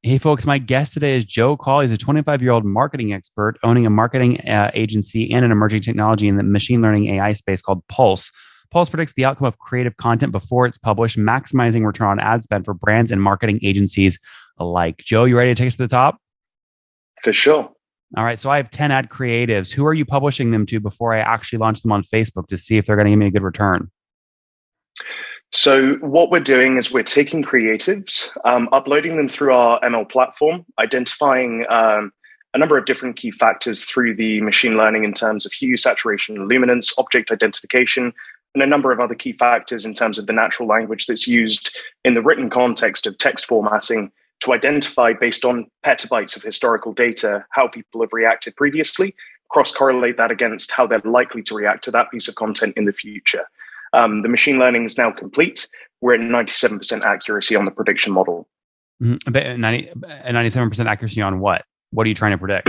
Hey, folks, my guest today is Joe Call. He's a 25-year-old marketing expert owning a marketing agency and an emerging technology in the machine learning AI space called Pulse. Pulse predicts the outcome of creative content before it's published, maximizing return on ad spend for brands and marketing agencies alike. Joe, you ready to take us to the top? For sure. All right, so I have 10 ad creatives. Who are you publishing them to before I actually launch them on Facebook to see if they're going to give me a good return? So what we're doing is we're taking creatives, uploading them through our ML platform, identifying a number of different key factors through the machine learning in terms of hue, saturation, luminance, object identification, and a number of other key factors in terms of the natural language that's used in the written context of text formatting to identify, based on petabytes of historical data, how people have reacted previously, cross-correlate that against how they're likely to react to that piece of content in the future. The machine learning is now complete. We're at 97% accuracy on the prediction model. But 97% accuracy on what? What are you trying to predict?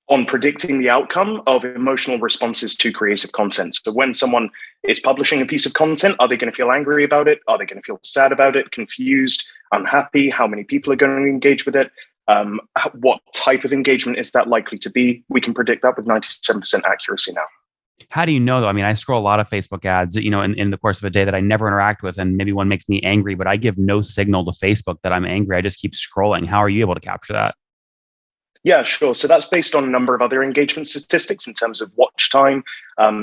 On predicting the outcome of emotional responses to creative content. So when someone is publishing a piece of content, are they going to feel angry about it? Are they going to feel sad about it, confused, unhappy? How many people are going to engage with it? What type of engagement is that likely to be? We can predict that with 97% accuracy now. How do you know though? I mean, I scroll a lot of Facebook ads, in the course of a day that I never interact with, and maybe one makes me angry, but I give no signal to Facebook that I'm angry. I just keep scrolling. How are you able to capture that? Yeah, sure. So that's based on a number of other engagement statistics in terms of watch time,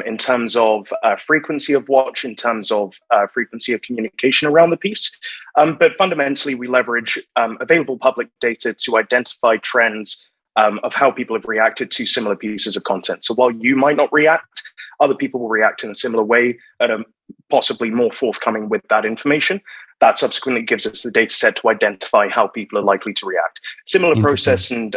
in terms of frequency of watch, in terms of frequency of communication around the piece. But fundamentally, we leverage available public data to identify trends of how people have reacted to similar pieces of content. So while you might not react, other people will react in a similar way and are possibly more forthcoming with that information. That subsequently gives us the data set to identify how people are likely to react. Similar process and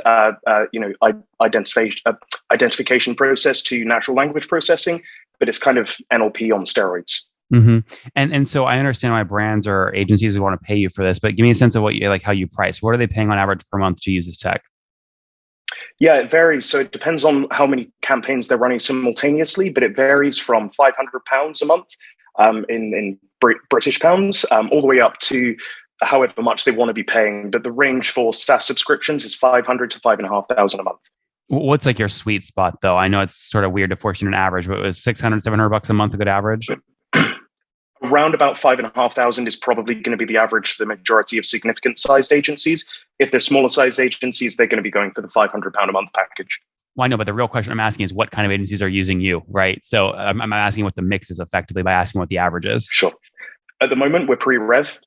identification process to natural language processing, but it's kind of NLP on steroids. Mm-hmm. And so I understand why brands or agencies would want to pay you for this, but give me a sense of what you like, how you price. What are they paying on average per month to use this tech? Yeah, it varies. So it depends on how many campaigns they're running simultaneously, but it varies from £500 a month in British pounds, all the way up to however much they want to be paying. But the range for SaaS subscriptions is 500 to 5,500 a month. What's like your sweet spot though? I know it's sort of weird to force you an average, but it was 600, $700 a month, a good average? Around about 5,500 is probably going to be the average for the majority of significant sized agencies. If they're smaller sized agencies, they're going to be going for the £500 a month package. Well, I know, but the real question I'm asking is what kind of agencies are using you, right? So I'm asking what the mix is effectively by asking what the average is. Sure. At the moment, we're pre-rev,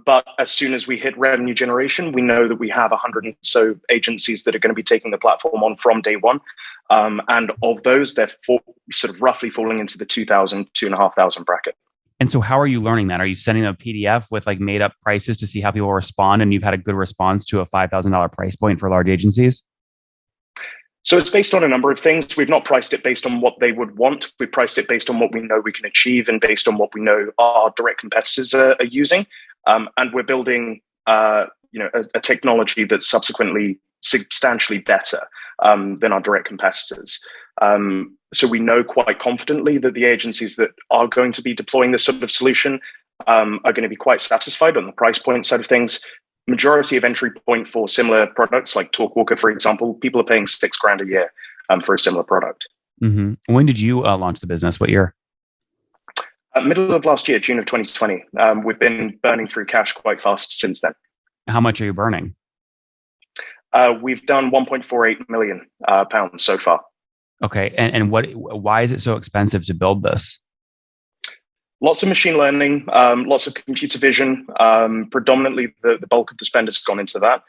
but as soon as we hit revenue generation, we know that we have 100 or so agencies that are going to be taking the platform on from day one. And of those, they're sort of roughly falling into the 2,000, 2,500 bracket. And so how are you learning that? Are you sending a PDF with like made up prices to see how people respond? And you've had a good response to a $5,000 price point for large agencies? So it's based on a number of things. We've not priced it based on what they would want. We've priced it based on what we know we can achieve and based on what we know our direct competitors are using. And we're building a technology that's subsequently substantially better than our direct competitors. So we know quite confidently that the agencies that are going to be deploying this sort of solution are going to be quite satisfied on the price point side of things. Majority of entry point for similar products like Talkwalker, for example, people are paying $6,000 a year for a similar product. Mm-hmm. When did you launch the business? What year? Middle of last year, June of 2020. We've been burning through cash quite fast since then. How much are you burning? We've done 1.48 million pounds so far. Okay. And why is it so expensive to build this? Lots of machine learning, lots of computer vision. Predominantly, the bulk of the spend has gone into that.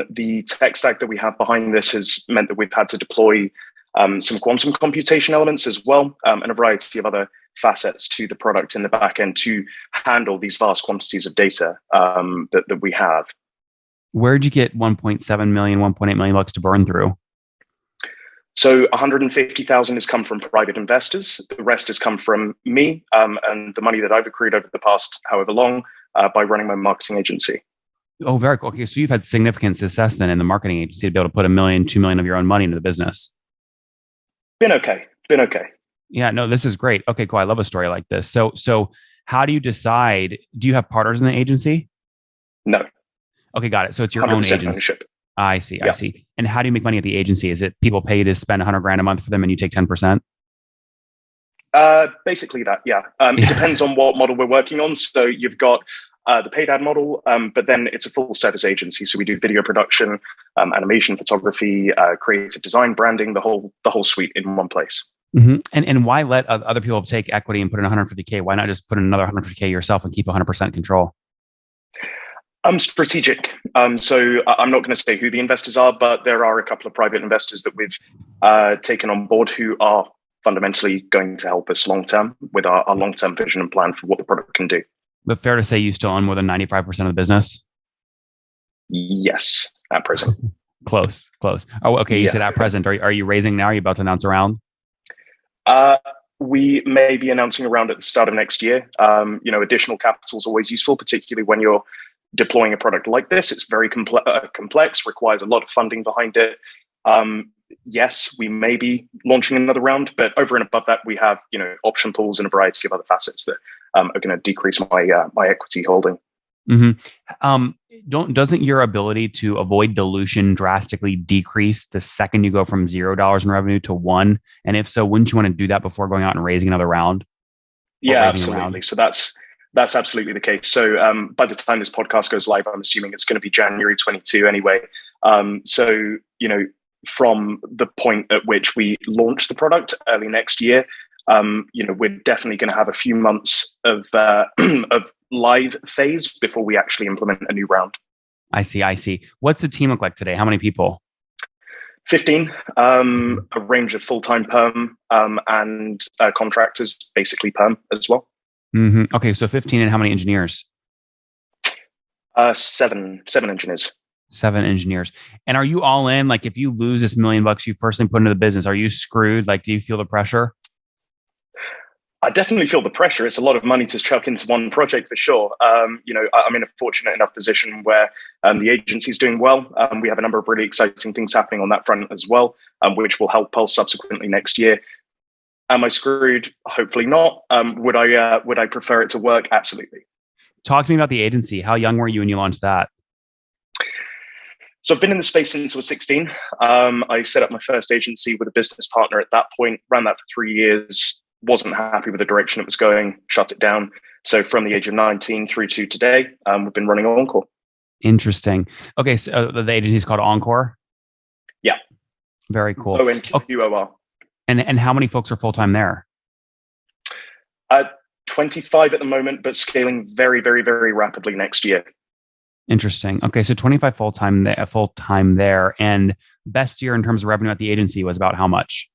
The tech stack that we have behind this has meant that we've had to deploy some quantum computation elements as well, and a variety of other facets to the product in the back end to handle these vast quantities of data that we have. Where'd you get 1.7 million, 1.8 million bucks to burn through? So 150,000 has come from private investors. The rest has come from me and the money that I've accrued over the past however long by running my marketing agency. Oh, very cool. Okay, so you've had significant success then in the marketing agency to be able to put $1 million, $2 million of your own money into the business. Been okay. Yeah, no, this is great. Okay, cool. I love a story like this. So how do you decide? Do you have partners in the agency? No. Okay, got it. So it's your own 100% agency. ownership. I see. I Yeah. see. And how do you make money at the agency? Is it people pay you to spend 100 grand a month for them and you take 10%? Basically that, yeah. It depends on what model we're working on. So you've got the paid ad model, but then it's a full service agency. So we do video production, animation, photography, creative design, branding, the whole suite in one place. Mm-hmm. And why let other people take equity and put in 150K? Why not just put in another 150K yourself and keep 100% control? Strategic. So I'm not going to say who the investors are, but there are a couple of private investors that we've taken on board who are fundamentally going to help us long term with our long term vision and plan for what the product can do. But fair to say you still own more than 95% of the business? Yes, at present. Close. Oh, okay. You said at present. Are you raising now? Are you about to announce a round? We may be announcing a round at the start of next year. Additional capital is always useful, particularly when you're deploying a product like this. It's very complex, requires a lot of funding behind it. Yes, we may be launching another round, but over and above that, we have option pools and a variety of other facets that are going to decrease my equity holding. Mm-hmm. Doesn't your ability to avoid dilution drastically decrease the second you go from $0 in revenue to $1? And if so, wouldn't you want to do that before going out and raising another round? Yeah, absolutely. So that's absolutely the case. So by the time this podcast goes live, I'm assuming it's going to be January 22 anyway. From the point at which we launch the product early next year, we're definitely going to have a few months of live phase before we actually implement a new round. I see. What's the team look like today? How many people? 15, a range of full-time perm and contractors, basically perm as well. Mm-hmm. Okay, so 15, and how many engineers? 7 engineers. 7 engineers. And are you all in? Like, if you lose this $1 million you personally put into the business, are you screwed? Like, do you feel the pressure? I definitely feel the pressure. It's a lot of money to chuck into one project for sure. I'm in a fortunate enough position where the agency is doing well. We have a number of really exciting things happening on that front as well, which will help Pulse subsequently next year. Am I screwed? Hopefully not. Would I prefer it to work? Absolutely. Talk to me about the agency. How young were you when you launched that? So I've been in the space since I was 16. I set up my first agency with a business partner at that point, ran that for 3 years, wasn't happy with the direction it was going, shut it down. So from the age of 19 through to today, we've been running Encore. Interesting. Okay, so the agency is called Encore? Yeah. Very cool. ONQOR. And how many folks are full-time there? 25 at the moment, but scaling very, very, very rapidly next year. Interesting. Okay, so 25 full-time there. And best year in terms of revenue at the agency was about how much?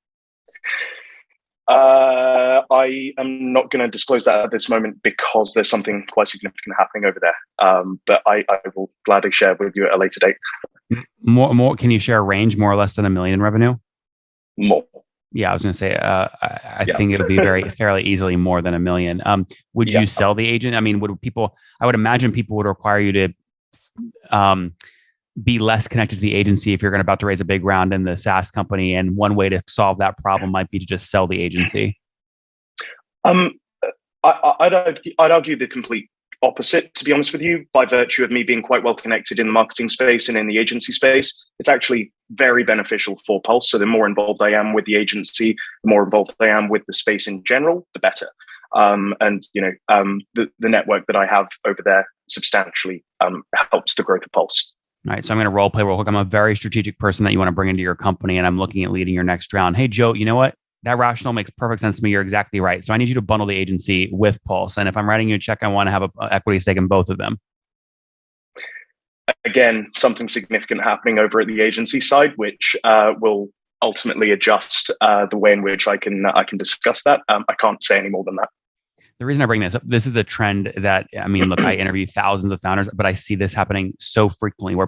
I am not going to disclose that at this moment because there's something quite significant happening over there. But I will gladly share with you at a later date. More. Can you share a range, more or less than $1 million in revenue? More. Yeah, I was going to say. I think it'll be fairly easily more than $1 million. Would you sell the agent? I mean, I would imagine people would require you to be less connected to the agency if you're about to raise a big round in the SaaS company. And one way to solve that problem might be to just sell the agency. I'd argue the complete opposite, to be honest with you. By virtue of me being quite well connected in the marketing space and in the agency space, it's actually very beneficial for Pulse. So the more involved I am with the agency, the more involved I am with the space in general, the better. The network that I have over there substantially helps the growth of Pulse. All right, so I'm going to role play real quick. I'm a very strategic person that you want to bring into your company, and I'm looking at leading your next round. Hey, Joe, you know what? That rationale makes perfect sense to me. You're exactly right. So I need you to bundle the agency with Pulse. And if I'm writing you a check, I want to have an equity stake in both of them. Again, something significant happening over at the agency side, which will ultimately adjust the way in which I can discuss that. I can't say any more than that. The reason I bring this up, this is a trend that, look, I interview thousands of founders, but I see this happening so frequently where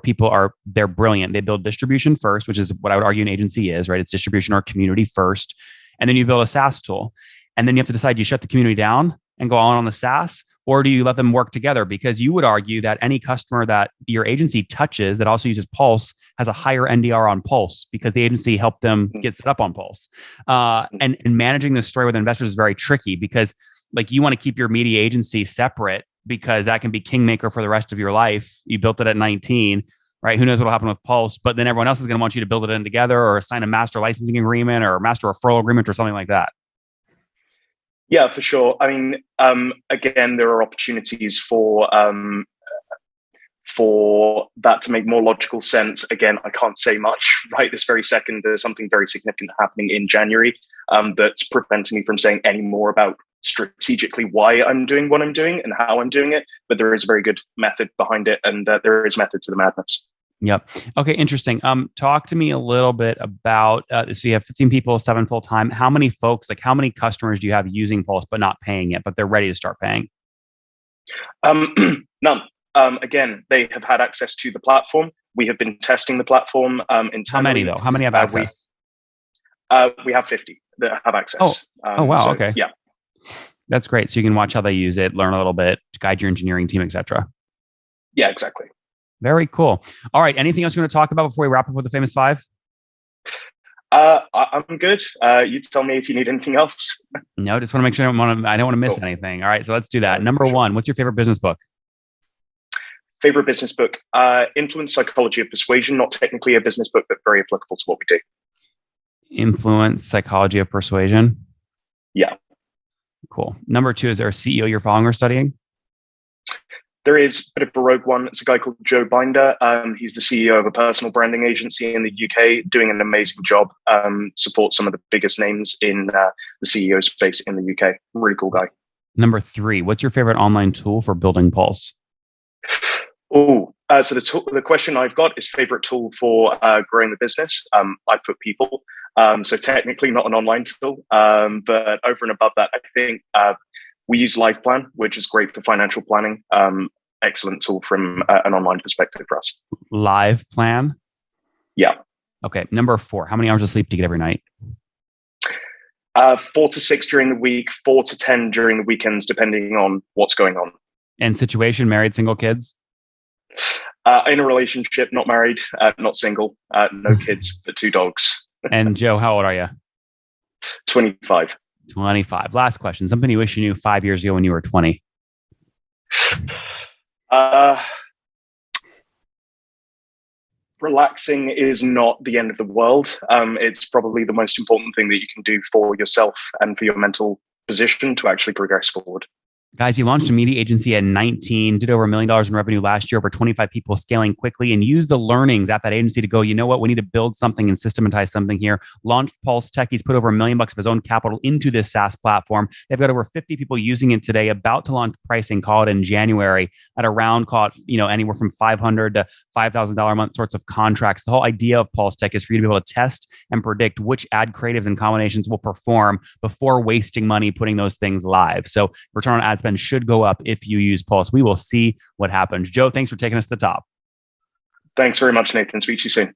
they're brilliant. They build distribution first, which is what I would argue an agency is, right? It's distribution or community first. And then you build a SaaS tool. And then you have to decide, do you shut the community down and go on the SaaS, or do you let them work together? Because you would argue that any customer that your agency touches that also uses Pulse has a higher NDR on Pulse because the agency helped them get set up on Pulse. And managing this story with investors is very tricky because like you want to keep your media agency separate because that can be kingmaker for the rest of your life. You built it at 19, right? Who knows what'll happen with Pulse, but then everyone else is going to want you to build it in together or sign a master licensing agreement or a master referral agreement or something like that. Yeah, for sure. I mean, again, there are opportunities for that to make more logical sense. Again, I can't say much right this very second. There's something very significant happening in January that's preventing me from saying any more about strategically why I'm doing what I'm doing and how I'm doing it. But there is a very good method behind it, and there is method to the madness. Yep. Okay. Interesting. Talk to me a little bit about, so you have 15 people, 7 full time. How many folks, like how many customers do you have using Pulse, but not paying it, but they're ready to start paying? None. Again, they have had access to the platform. We have been testing the platform internally. How many though? How many have access? We have 50 that have access. Oh, wow. So, okay. Yeah. That's great. So you can watch how they use it, learn a little bit, guide your engineering team, etc. Yeah, exactly. Very cool. All right. Anything else you want to talk about before we wrap up with the famous 5? I'm good. You tell me if you need anything else. No, just want to make sure I don't want to miss anything. All right. So let's do that. Number 1, what's your favorite business book? Favorite business book? Influence Psychology of Persuasion. Not technically a business book, but very applicable to what we do. Influence Psychology of Persuasion. Yeah. Cool. Number 2, is there a CEO you're following or studying? There is a bit of a rogue one. It's a guy called Joe Binder. He's the CEO of a personal branding agency in the UK, doing an amazing job. Supports some of the biggest names in the CEO space in the UK. Really cool guy. Number 3, what's your favorite online tool for building Pulse? So the question I've got is favorite tool for growing the business. I put people. So technically not an online tool, but over and above that, I think we use LivePlan, which is great for financial planning. Excellent tool from an online perspective for us. LivePlan? Yeah. Okay. Number 4, how many hours of sleep do you get every night? 4 to 6 during the week, 4 to 10 during the weekends, depending on what's going on. And situation, married, single, kids? In a relationship, not married, not single, no kids, but 2 dogs. And Joe, how old are you? 25. 25. Last question. Something you wish you knew 5 years ago when you were 20? Relaxing is not the end of the world. It's probably the most important thing that you can do for yourself and for your mental position to actually progress forward. Guys, he launched a media agency at 19, did over $1 million in revenue last year, over 25 people, scaling quickly, and used the learnings at that agency to go, you know what, we need to build something and systematize something here. Launched Pulse Tech. He's put over $1 million of his own capital into this SaaS platform. They've got over 50 people using it today, about to launch pricing, call it in January, at around, call it, anywhere from $500 to $5,000 a month sorts of contracts. The whole idea of Pulse Tech is for you to be able to test and predict which ad creatives and combinations will perform before wasting money putting those things live. So return on ad spend should go up if you use Pulse. We will see what happens. Joe, thanks for taking us to the top. Thanks very much, Nathan. Speak to you soon.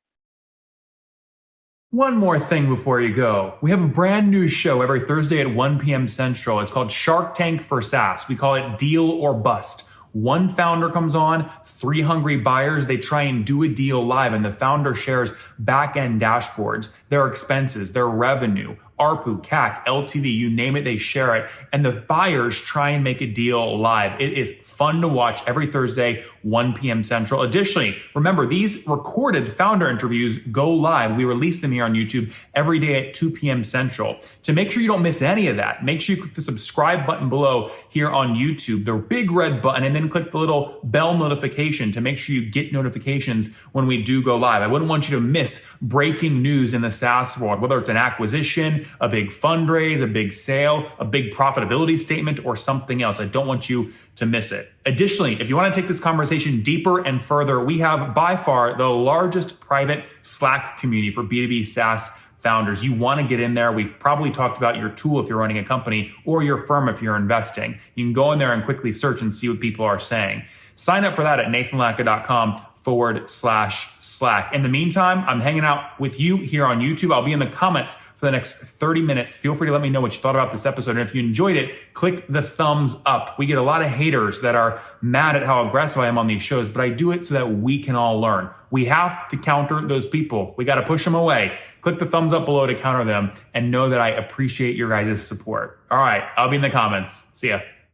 One more thing before you go. We have a brand new show every Thursday at 1 p.m. Central. It's called Shark Tank for SaaS. We call it Deal or Bust. One founder comes on, 3 hungry buyers, they try and do a deal live, and the founder shares back-end dashboards, their expenses, their revenue, ARPU, CAC, LTV, you name it, they share it. And the buyers try and make a deal live. It is fun to watch every Thursday, 1 p.m. Central. Additionally, remember, these recorded founder interviews go live. We release them here on YouTube every day at 2 p.m. Central. To make sure you don't miss any of that, make sure you click the subscribe button below here on YouTube, the big red button, and then click the little bell notification to make sure you get notifications when we do go live. I wouldn't want you to miss breaking news in the SaaS world, whether it's an acquisition, a big fundraise, a big sale, a big profitability statement, or something else. I don't want you to miss it. Additionally, if you want to take this conversation deeper and further, we have by far the largest private Slack community for B2B SaaS founders. You want to get in there. We've probably talked about your tool if you're running a company, or your firm if you're investing. You can go in there and quickly search and see what people are saying. Sign up for that at nathanlatka.com/Slack. In the meantime, I'm hanging out with you here on YouTube. I'll be in the comments for the next 30 minutes. Feel free to let me know what you thought about this episode. And if you enjoyed it, click the thumbs up. We get a lot of haters that are mad at how aggressive I am on these shows, but I do it so that we can all learn. We have to counter those people. We got to push them away. Click the thumbs up below to counter them, and know that I appreciate your guys' support. All right, I'll be in the comments. See ya.